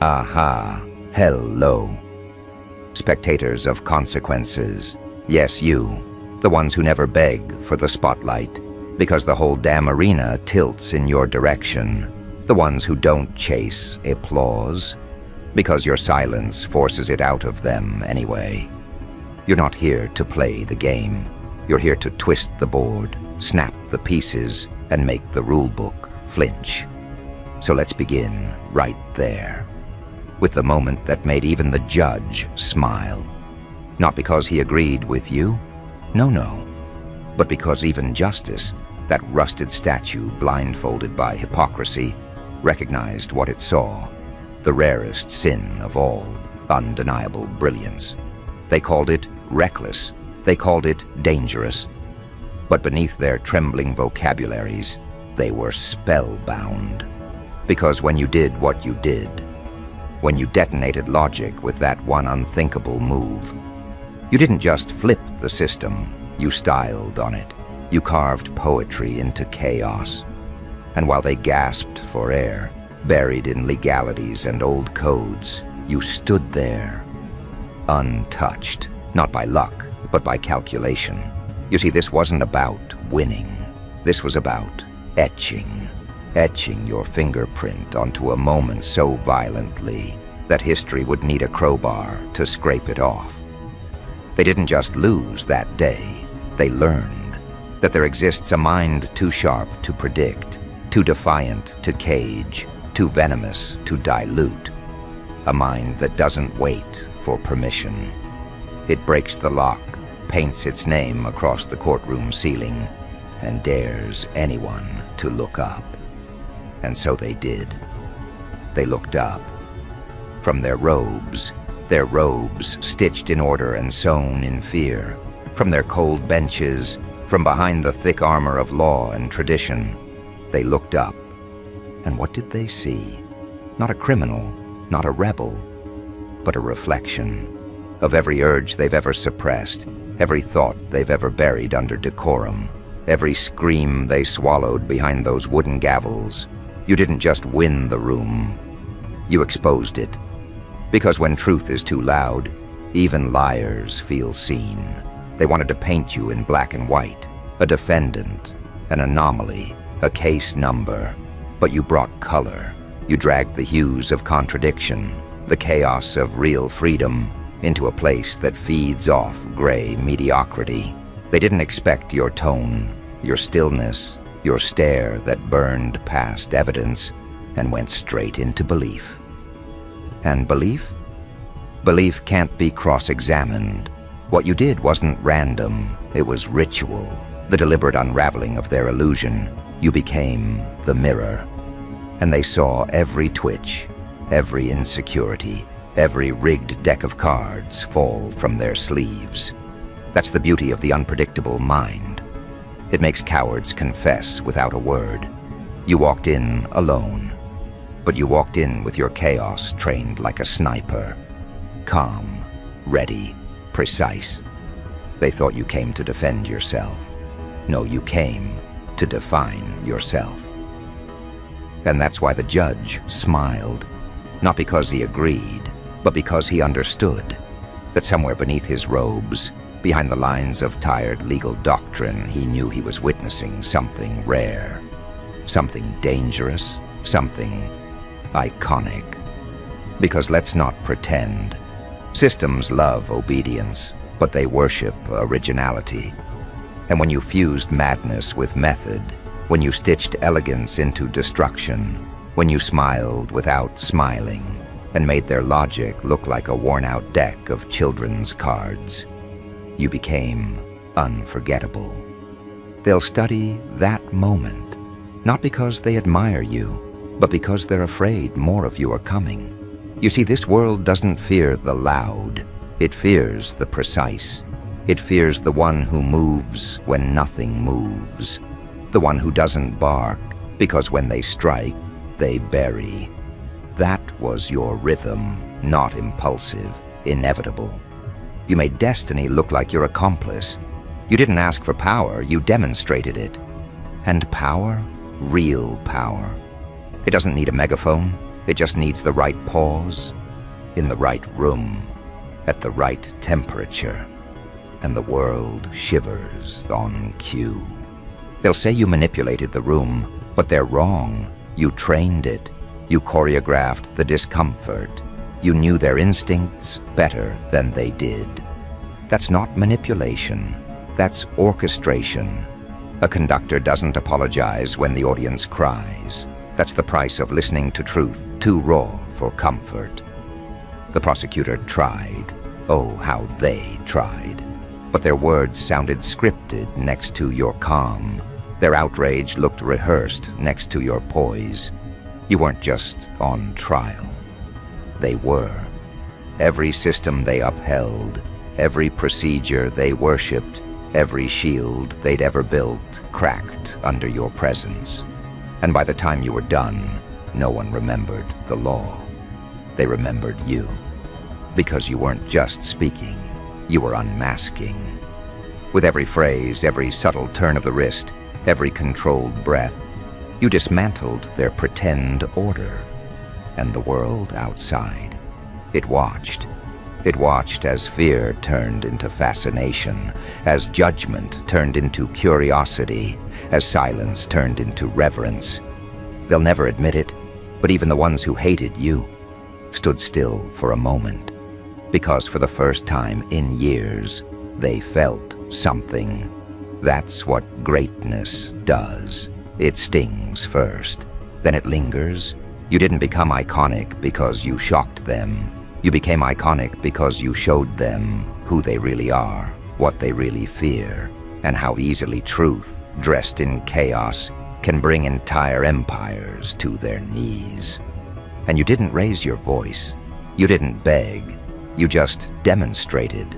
Aha, hello. Spectators of consequences. Yes, you, the ones who never beg for the spotlight, because the whole damn arena tilts in your direction. The ones who don't chase applause, because your silence forces it out of them anyway. You're not here to play the game. You're here to twist the board, snap the pieces, and make the rulebook flinch. So let's begin right there, with the moment that made even the judge smile. Not because he agreed with you, no, but because even justice, that rusted statue blindfolded by hypocrisy, recognized what it saw, the rarest sin of all, undeniable brilliance. They called it reckless, they called it dangerous, but beneath their trembling vocabularies, they were spellbound. Because when you did what you did, when you detonated logic with that one unthinkable move, you didn't just flip the system, you styled on it. You carved poetry into chaos. And while they gasped for air, buried in legalities and old codes, you stood there, untouched, not by luck, but by calculation. You see, this wasn't about winning. This was about etching your fingerprint onto a moment so violently that history would need a crowbar to scrape it off. They didn't just lose that day, they learned that there exists a mind too sharp to predict, too defiant to cage, too venomous to dilute. A mind that doesn't wait for permission. It breaks the lock, paints its name across the courtroom ceiling, and dares anyone to look up. And so they did. They looked up. From their robes stitched in order and sewn in fear, from their cold benches, from behind the thick armor of law and tradition, they looked up. And what did they see? Not a criminal, not a rebel, but a reflection of every urge they've ever suppressed, every thought they've ever buried under decorum, every scream they swallowed behind those wooden gavels. You didn't just win the room, you exposed it. Because when truth is too loud, even liars feel seen. They wanted to paint you in black and white, a defendant, an anomaly, a case number. But you brought color. You dragged the hues of contradiction, the chaos of real freedom, into a place that feeds off gray mediocrity. They didn't expect your tone, your stillness, your stare that burned past evidence and went straight into belief. And belief? Belief can't be cross-examined. What you did wasn't random, it was ritual, the deliberate unraveling of their illusion. You became the mirror, and they saw every twitch, every insecurity, every rigged deck of cards fall from their sleeves. That's the beauty of the unpredictable mind. It makes cowards confess without a word. You walked in alone, but you walked in with your chaos trained like a sniper, calm, ready, precise. They thought you came to defend yourself. No, you came to define yourself. And that's why the judge smiled, not because he agreed, but because he understood that somewhere beneath his robes, behind the lines of tired legal doctrine, he knew he was witnessing something rare, something dangerous, something iconic. Because let's not pretend. Systems love obedience, but they worship originality. And when you fused madness with method, when you stitched elegance into destruction, when you smiled without smiling, and made their logic look like a worn-out deck of children's cards, you became unforgettable. They'll study that moment, not because they admire you, but because they're afraid more of you are coming. You see, this world doesn't fear the loud, it fears the precise. It fears the one who moves when nothing moves, the one who doesn't bark, because when they strike, they bury. That was your rhythm, not impulsive, inevitable. You made destiny look like your accomplice. You didn't ask for power, you demonstrated it. And power, real power. It doesn't need a megaphone, It just needs the right pause, in the right room, at the right temperature, and the world shivers on cue. They'll say you manipulated the room, but they're wrong. You trained it. You choreographed the discomfort. You knew their instincts better than they did. That's not manipulation. That's orchestration. A conductor doesn't apologize when the audience cries. That's the price of listening to truth too raw for comfort. The prosecutor tried. Oh, how they tried. But their words sounded scripted next to your calm. Their outrage looked rehearsed next to your poise. You weren't just on trial. They were. Every system they upheld, every procedure they worshipped, every shield they'd ever built cracked under your presence. And by the time you were done, no one remembered the law. They remembered you. Because you weren't just speaking, you were unmasking. With every phrase, every subtle turn of the wrist, every controlled breath, you dismantled their pretend order. And the world outside, it watched. It watched as fear turned into fascination, as judgment turned into curiosity, as silence turned into reverence. They'll never admit it, but even the ones who hated you stood still for a moment, because for the first time in years, they felt something. That's what greatness does. It stings first, then it lingers. You didn't become iconic because you shocked them. You became iconic because you showed them who they really are, what they really fear, and how easily truth, dressed in chaos, can bring entire empires to their knees. And you didn't raise your voice. You didn't beg. You just demonstrated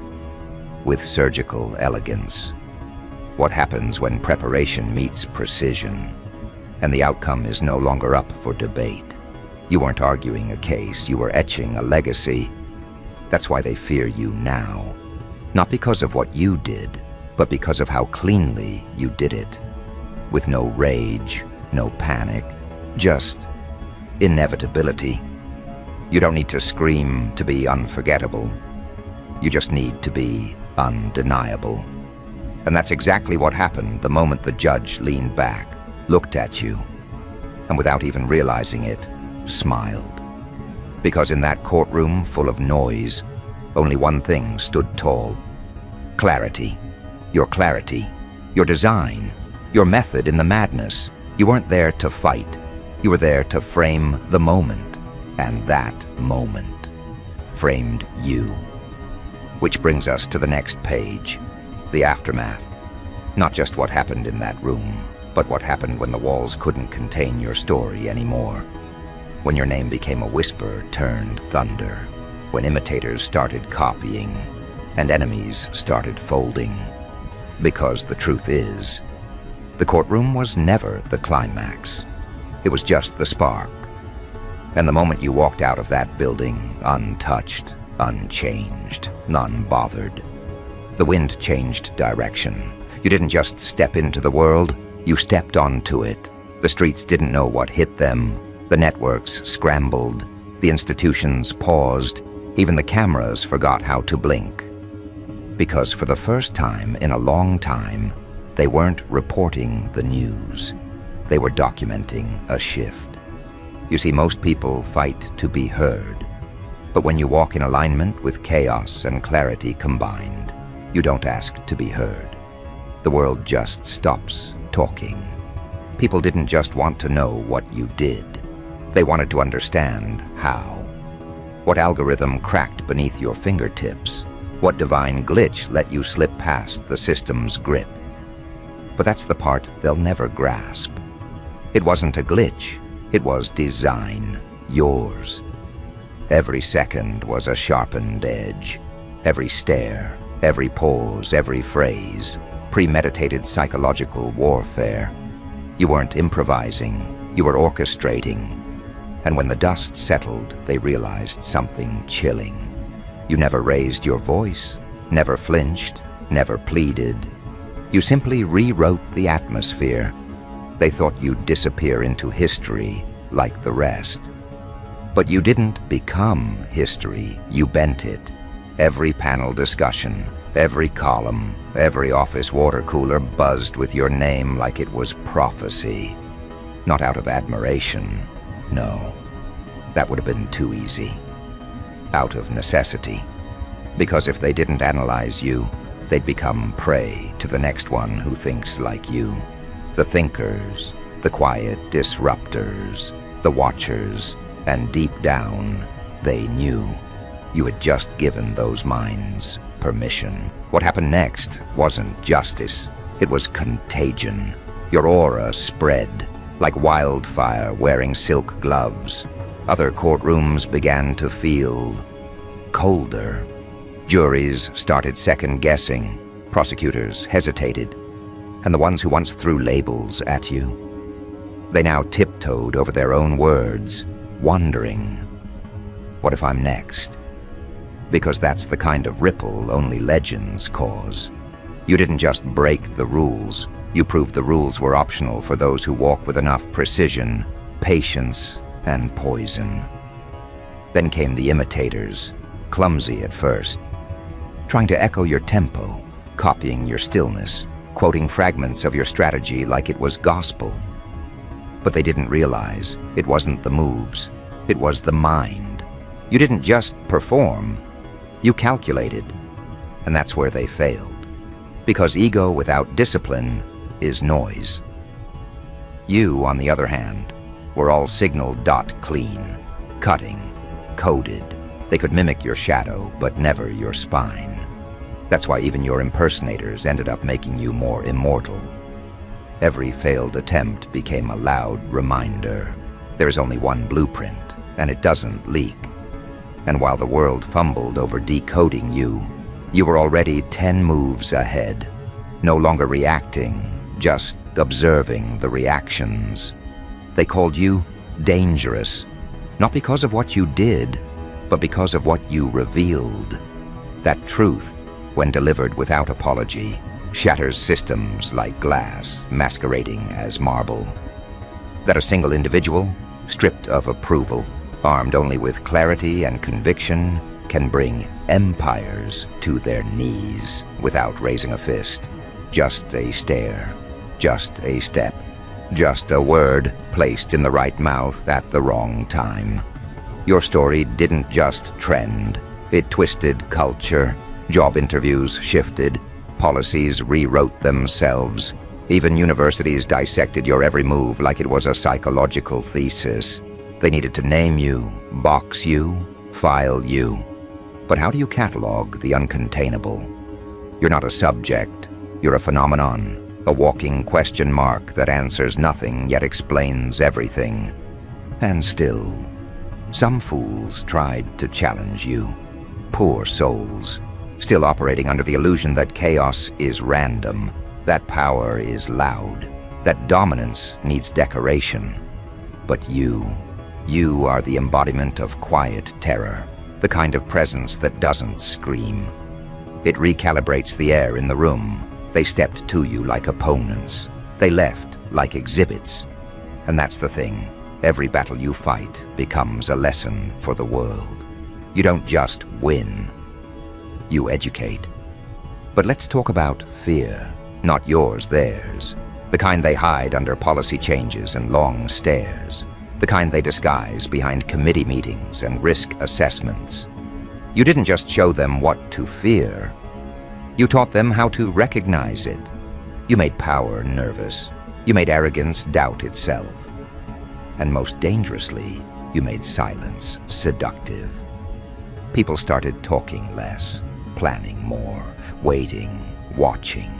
with surgical elegance. What happens when preparation meets precision, and the outcome is no longer up for debate? You weren't arguing a case, you were etching a legacy. That's why they fear you now. Not because of what you did, but because of how cleanly you did it. With no rage, no panic, just inevitability. You don't need to scream to be unforgettable. You just need to be undeniable. And that's exactly what happened the moment the judge leaned back, looked at you, and without even realizing it, smiled. Because in that courtroom full of noise, only one thing stood tall. Clarity. Your design. Your method in the madness. You weren't there to fight. You were there to frame the moment. And that moment framed you. Which brings us to the next page. The aftermath. Not just what happened in that room, but what happened when the walls couldn't contain your story anymore. When your name became a whisper turned thunder. When imitators started copying, and enemies started folding. Because the truth is, the courtroom was never the climax. It was just the spark. And the moment you walked out of that building, untouched, unchanged, unbothered, the wind changed direction. You didn't just step into the world, you stepped onto it. The streets didn't know what hit them. The networks scrambled. The institutions paused. Even the cameras forgot how to blink. Because for the first time in a long time, they weren't reporting the news. They were documenting a shift. You see, most people fight to be heard. But when you walk in alignment with chaos and clarity combined, you don't ask to be heard. The world just stops talking. People didn't just want to know what you did. They wanted to understand how. What algorithm cracked beneath your fingertips? What divine glitch let you slip past the system's grip? But that's the part they'll never grasp. It wasn't a glitch. It was design, yours. Every second was a sharpened edge. Every stare, every pause, every phrase, premeditated psychological warfare. You weren't improvising, you were orchestrating. And when the dust settled, they realized something chilling. You never raised your voice, never flinched, never pleaded. You simply rewrote the atmosphere. They thought you'd disappear into history like the rest. But you didn't become history, you bent it. Every panel discussion, every column, every office water cooler buzzed with your name like it was prophecy. Not out of admiration, no. That would have been too easy. Out of necessity. Because if they didn't analyze you, they'd become prey to the next one who thinks like you. The thinkers, the quiet disruptors, the watchers, and deep down, they knew. You had just given those minds permission. What happened next wasn't justice. It was contagion. Your aura spread like wildfire wearing silk gloves. Other courtrooms began to feel colder. Juries started second-guessing. Prosecutors hesitated. And the ones who once threw labels at you, they now tiptoed over their own words, wondering, what if I'm next? Because that's the kind of ripple only legends cause. You didn't just break the rules, you proved the rules were optional for those who walk with enough precision, patience, and poison. Then came the imitators, clumsy at first, trying to echo your tempo, copying your stillness, quoting fragments of your strategy like it was gospel. But they didn't realize it wasn't the moves, it was the mind. You didn't just perform, you calculated, and that's where they failed. Because ego without discipline is noise. You, on the other hand, were all signal dot clean, cutting, coded. They could mimic your shadow, but never your spine. That's why even your impersonators ended up making you more immortal. Every failed attempt became a loud reminder. There is only one blueprint, and it doesn't leak. And while the world fumbled over decoding you, you were already 10 moves ahead, no longer reacting, just observing the reactions. They called you dangerous, not because of what you did, but because of what you revealed. That truth, when delivered without apology, shatters systems like glass masquerading as marble. That a single individual, stripped of approval, armed only with clarity and conviction, can bring empires to their knees without raising a fist. Just a stare, just a step, just a word placed in the right mouth at the wrong time. Your story didn't just trend, it twisted culture. Job interviews shifted, policies rewrote themselves. Even universities dissected your every move like it was a psychological thesis. They needed to name you, box you, file you. But how do you catalog the uncontainable? You're not a subject, you're a phenomenon, a walking question mark that answers nothing yet explains everything. And still, some fools tried to challenge you. Poor souls, still operating under the illusion that chaos is random, that power is loud, that dominance needs decoration. But you are the embodiment of quiet terror, the kind of presence that doesn't scream. It recalibrates the air in the room. They stepped to you like opponents. They left like exhibits. And that's the thing. Every battle you fight becomes a lesson for the world. You don't just win. You educate. But let's talk about fear, not yours, theirs. The kind they hide under policy changes and long stares. The kind they disguise behind committee meetings and risk assessments. You didn't just show them what to fear. You taught them how to recognize it. You made power nervous. You made arrogance doubt itself. And most dangerously, you made silence seductive. People started talking less, planning more, waiting, watching.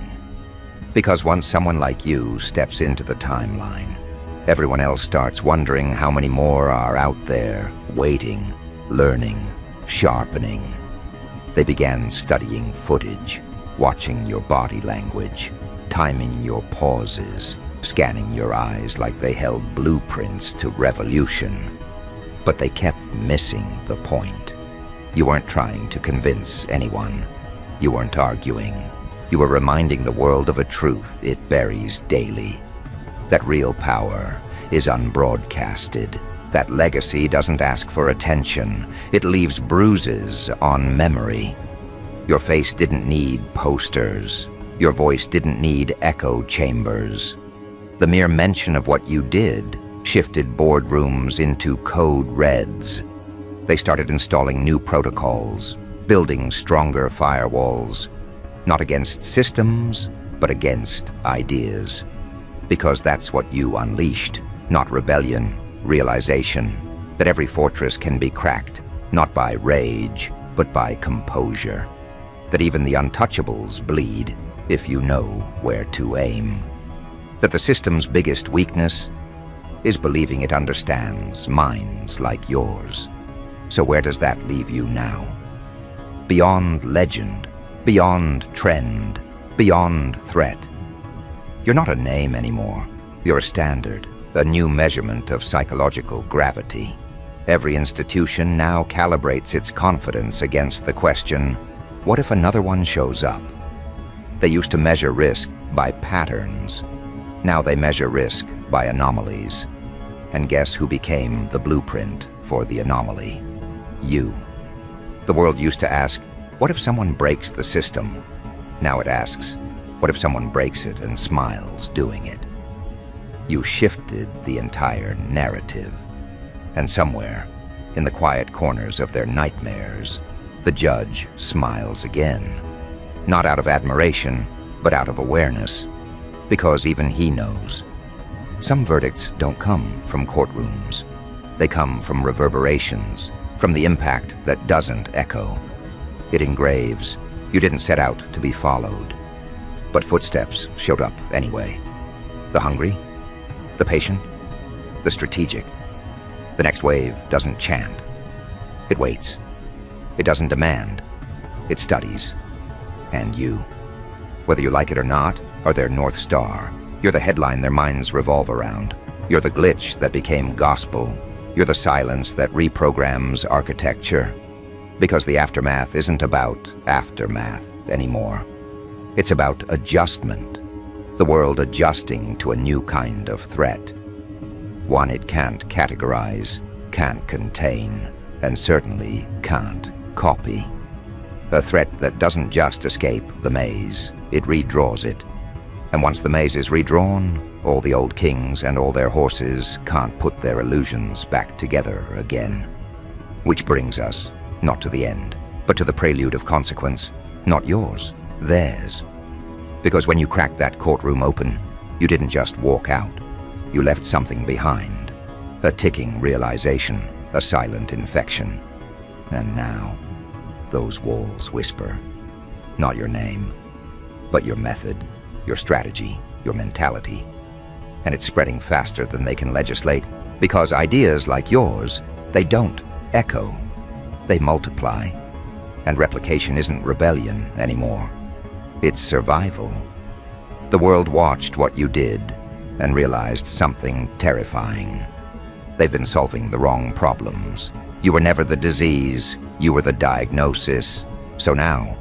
Because once someone like you steps into the timeline, everyone else starts wondering how many more are out there, waiting, learning, sharpening. They began studying footage, watching your body language, timing your pauses, scanning your eyes like they held blueprints to revolution. But they kept missing the point. You weren't trying to convince anyone. You weren't arguing. You were reminding the world of a truth it buries daily. That real power is unbroadcasted. That legacy doesn't ask for attention. It leaves bruises on memory. Your face didn't need posters. Your voice didn't need echo chambers. The mere mention of what you did shifted boardrooms into code reds. They started installing new protocols, building stronger firewalls, not against systems, but against ideas. Because that's what you unleashed, not rebellion, realization that every fortress can be cracked, not by rage, but by composure. That even the untouchables bleed if you know where to aim. That the system's biggest weakness is believing it understands minds like yours. So where does that leave you now? Beyond legend, beyond trend, beyond threat. You're not a name anymore. You're a standard, a new measurement of psychological gravity. Every institution now calibrates its confidence against the question, what if another one shows up? They used to measure risk by patterns. Now they measure risk by anomalies. And guess who became the blueprint for the anomaly? You. The world used to ask, what if someone breaks the system? Now it asks, what if someone breaks it and smiles doing it? You shifted the entire narrative. And somewhere, in the quiet corners of their nightmares, the judge smiles again. Not out of admiration, but out of awareness. Because even he knows. Some verdicts don't come from courtrooms. They come from reverberations, from the impact that doesn't echo. It engraves. You didn't set out to be followed. But footsteps showed up anyway. The hungry, the patient, the strategic. The next wave doesn't chant. It waits. It doesn't demand. It studies. And you. Whether you like it or not, are their North Star. You're the headline their minds revolve around. You're the glitch that became gospel. You're the silence that reprograms architecture. Because the aftermath isn't about aftermath anymore. It's about adjustment. The world adjusting to a new kind of threat. One it can't categorize, can't contain, and certainly can't copy. A threat that doesn't just escape the maze, it redraws it. And once the maze is redrawn, all the old kings and all their horses can't put their illusions back together again. Which brings us, not to the end, but to the prelude of consequence. Not yours, theirs. Because when you cracked that courtroom open, you didn't just walk out. You left something behind. A ticking realization, a silent infection. And now, those walls whisper. Not your name, but your method, your strategy, your mentality. And it's spreading faster than they can legislate, because ideas like yours, they don't echo. They multiply. And replication isn't rebellion anymore. It's survival. The world watched what you did and realized something terrifying. They've been solving the wrong problems. You were never the disease, you were the diagnosis. So now,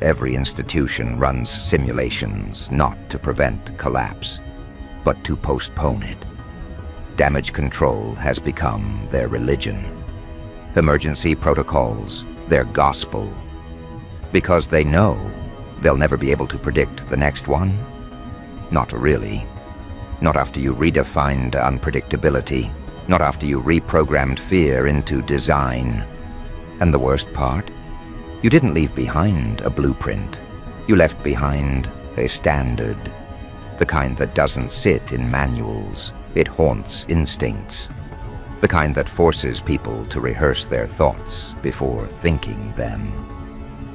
every institution runs simulations not to prevent collapse, but to postpone it. Damage control has become their religion. Emergency protocols, their gospel. Because they know they'll never be able to predict the next one? Not really. Not after you redefined unpredictability. Not after you reprogrammed fear into design. And the worst part? You didn't leave behind a blueprint. You left behind a standard. The kind that doesn't sit in manuals. It haunts instincts. The kind that forces people to rehearse their thoughts before thinking them.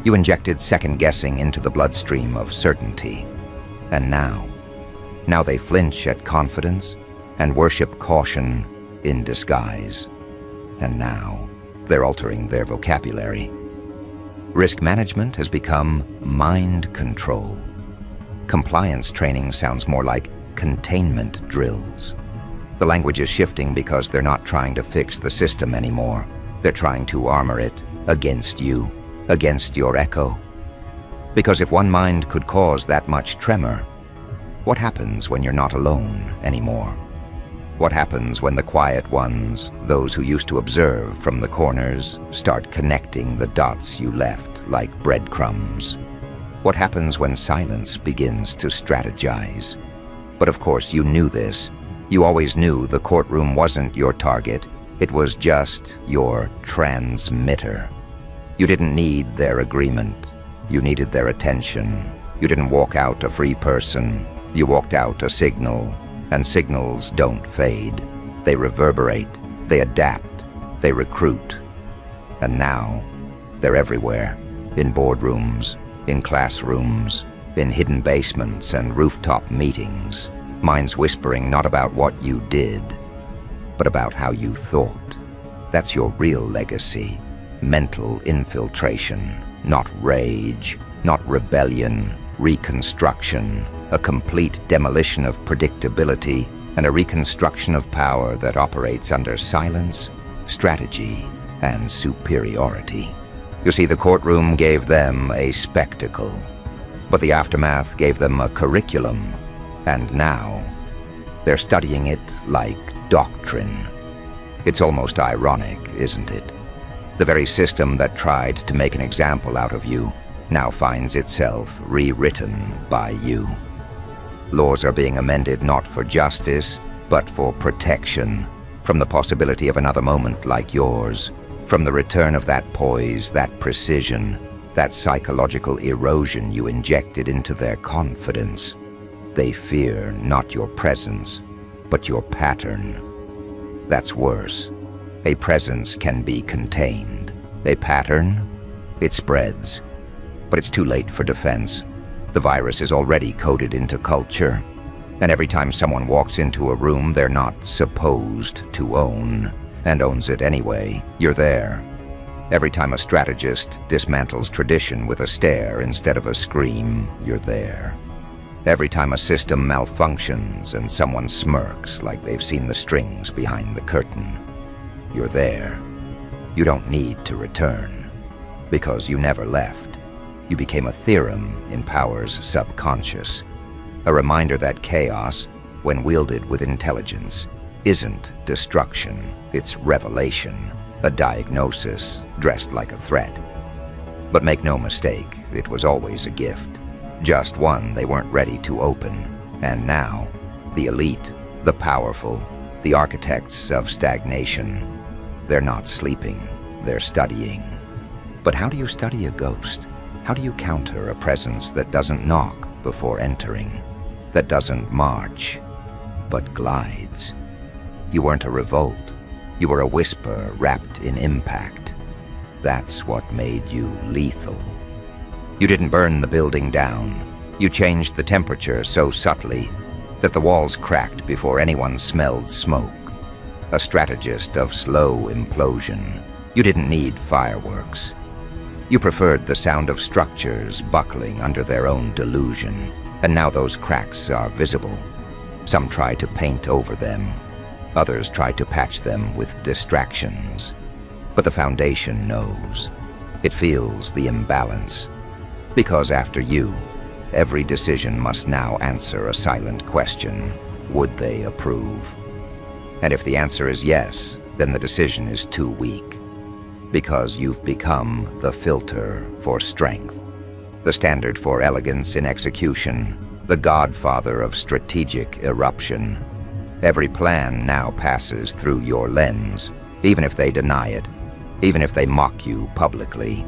You injected second-guessing into the bloodstream of certainty. And now they flinch at confidence and worship caution in disguise. And now they're altering their vocabulary. Risk management has become mind control. Compliance training sounds more like containment drills. The language is shifting because they're not trying to fix the system anymore. They're trying to armor it against you, against your echo. Because if one mind could cause that much tremor, what happens when you're not alone anymore? What happens when the quiet ones, those who used to observe from the corners, start connecting the dots you left like breadcrumbs? What happens when silence begins to strategize? But of course you knew this. You always knew the courtroom wasn't your target. It was just your transmitter. You didn't need their agreement. You needed their attention. You didn't walk out a free person. You walked out a signal. And signals don't fade. They reverberate. They adapt. They recruit. And now, they're everywhere. In boardrooms, in classrooms, in hidden basements and rooftop meetings. Minds whispering not about what you did, but about how you thought. That's your real legacy. Mental infiltration, not rage, not rebellion, reconstruction, a complete demolition of predictability and a reconstruction of power that operates under silence, strategy, and superiority. You see, the courtroom gave them a spectacle, but the aftermath gave them a curriculum, and now they're studying it like doctrine. It's almost ironic, isn't it? The very system that tried to make an example out of you now finds itself rewritten by you. Laws are being amended not for justice, but for protection, from the possibility of another moment like yours, from the return of that poise, that precision, that psychological erosion you injected into their confidence. They fear not your presence, but your pattern. That's worse. A presence can be contained. A pattern, it spreads. But it's too late for defense. The virus is already coded into culture. And every time someone walks into a room they're not supposed to own, and owns it anyway, you're there. Every time a strategist dismantles tradition with a stare instead of a scream, you're there. Every time a system malfunctions and someone smirks like they've seen the strings behind the curtain, you're there. You don't need to return, because you never left. You became a theorem in power's subconscious, a reminder that chaos, when wielded with intelligence, isn't destruction, it's revelation, a diagnosis dressed like a threat. But make no mistake, it was always a gift, just one they weren't ready to open. And now, the elite, the powerful, the architects of stagnation, they're not sleeping, they're studying. But how do you study a ghost? How do you counter a presence that doesn't knock before entering, that doesn't march, but glides? You weren't a revolt. You were a whisper wrapped in impact. That's what made you lethal. You didn't burn the building down. You changed the temperature so subtly that the walls cracked before anyone smelled smoke. A strategist of slow implosion. You didn't need fireworks. You preferred the sound of structures buckling under their own delusion, and now those cracks are visible. Some try to paint over them. Others try to patch them with distractions. But the foundation knows. It feels the imbalance. Because after you, every decision must now answer a silent question. Would they approve? And if the answer is yes, then the decision is too weak. Because you've become the filter for strength, the standard for elegance in execution, the godfather of strategic eruption. Every plan now passes through your lens, even if they deny it, even if they mock you publicly.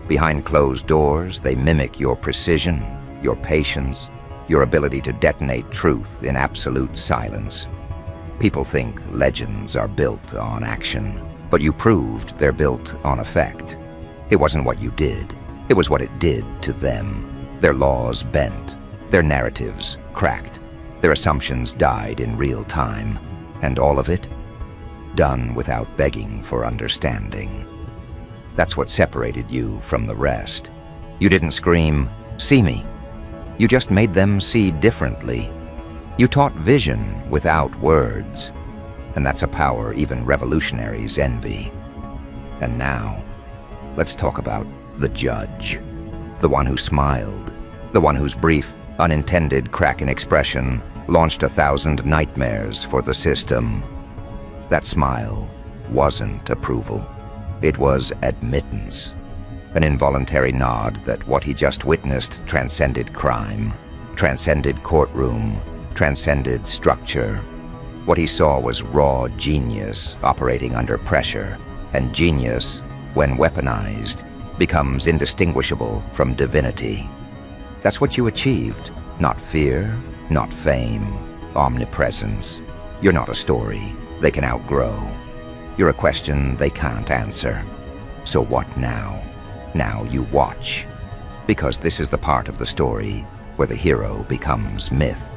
Behind closed doors, they mimic your precision, your patience, your ability to detonate truth in absolute silence. People think legends are built on action, but you proved they're built on effect. It wasn't what you did, it was what it did to them. Their laws bent, their narratives cracked, their assumptions died in real time, and all of it done without begging for understanding. That's what separated you from the rest. You didn't scream, "See me." You just made them see differently. You taught vision without words. And that's a power even revolutionaries envy. And now, let's talk about the judge. The one who smiled. The one whose brief, unintended crack in expression launched 1,000 nightmares for the system. That smile wasn't approval. It was admittance. An involuntary nod that what he just witnessed transcended crime, transcended courtroom, transcended structure. What he saw was raw genius operating under pressure, and genius, when weaponized, becomes indistinguishable from divinity. That's what you achieved. Not fear, not fame, omnipresence. You're not a story they can outgrow. You're a question they can't answer. So what now? Now you watch. Because this is the part of the story where the hero becomes myth,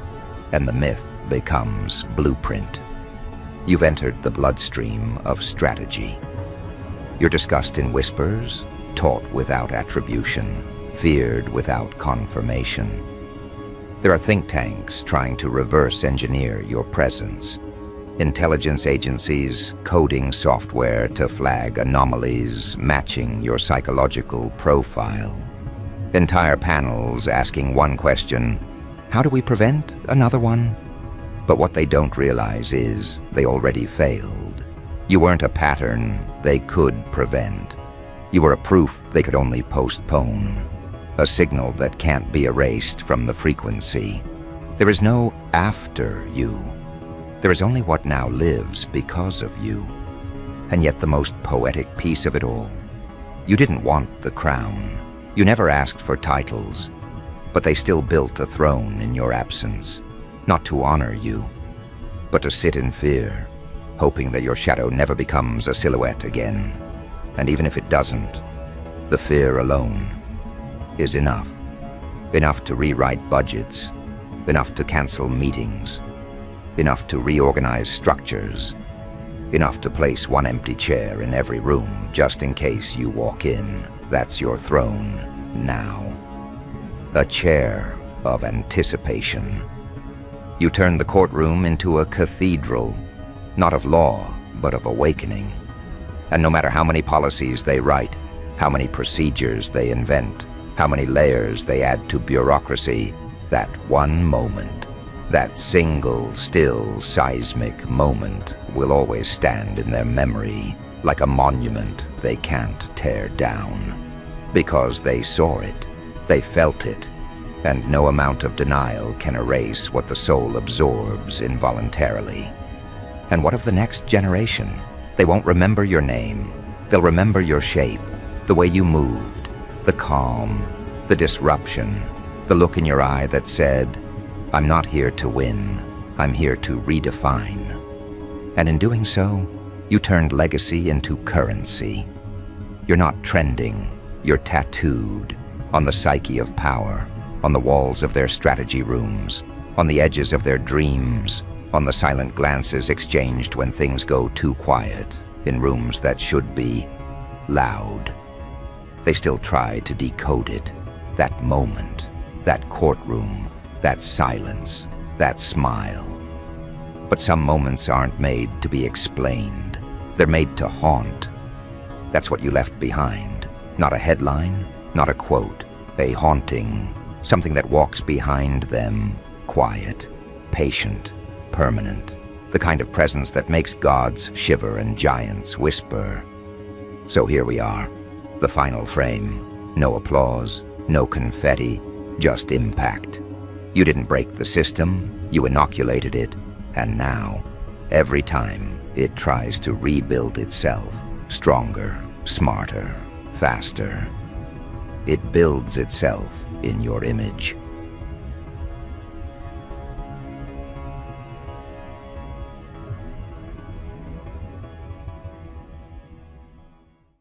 and the myth becomes blueprint. You've entered the bloodstream of strategy. You're discussed in whispers, taught without attribution, feared without confirmation. There are think tanks trying to reverse engineer your presence. Intelligence agencies coding software to flag anomalies matching your psychological profile. Entire panels asking one question: how do we prevent another one? But what they don't realize is they already failed. You weren't a pattern they could prevent. You were a proof they could only postpone. A signal that can't be erased from the frequency. There is no after you. There is only what now lives because of you. And yet the most poetic piece of it all. You didn't want the crown. You never asked for titles. But they still built a throne in your absence. Not to honor you, but to sit in fear, hoping that your shadow never becomes a silhouette again. And even if it doesn't, the fear alone is enough. Enough to rewrite budgets, enough to cancel meetings, enough to reorganize structures, enough to place one empty chair in every room just in case you walk in. That's your throne now. A chair of anticipation. You turn the courtroom into a cathedral, not of law, but of awakening. And no matter how many policies they write, how many procedures they invent, how many layers they add to bureaucracy, that one moment, that single, still, seismic moment will always stand in their memory like a monument they can't tear down. Because they saw it, they felt it, and no amount of denial can erase what the soul absorbs involuntarily. And what of the next generation? They won't remember your name. They'll remember your shape, the way you moved, the calm, the disruption, the look in your eye that said, I'm not here to win, I'm here to redefine. And in doing so, you turned legacy into currency. You're not trending, you're tattooed on the psyche of power, on the walls of their strategy rooms, on the edges of their dreams, on the silent glances exchanged when things go too quiet, in rooms that should be loud. They still try to decode it, that moment, that courtroom, that silence, that smile. But some moments aren't made to be explained. They're made to haunt. That's what you left behind. Not a headline, not a quote, a haunting, something that walks behind them, quiet, patient, permanent, the kind of presence that makes gods shiver and giants whisper. So here we are, the final frame. No applause, no confetti, just impact. You didn't break the system, you inoculated it, and now, every time it tries to rebuild itself, stronger, smarter, faster, it builds itself in your image.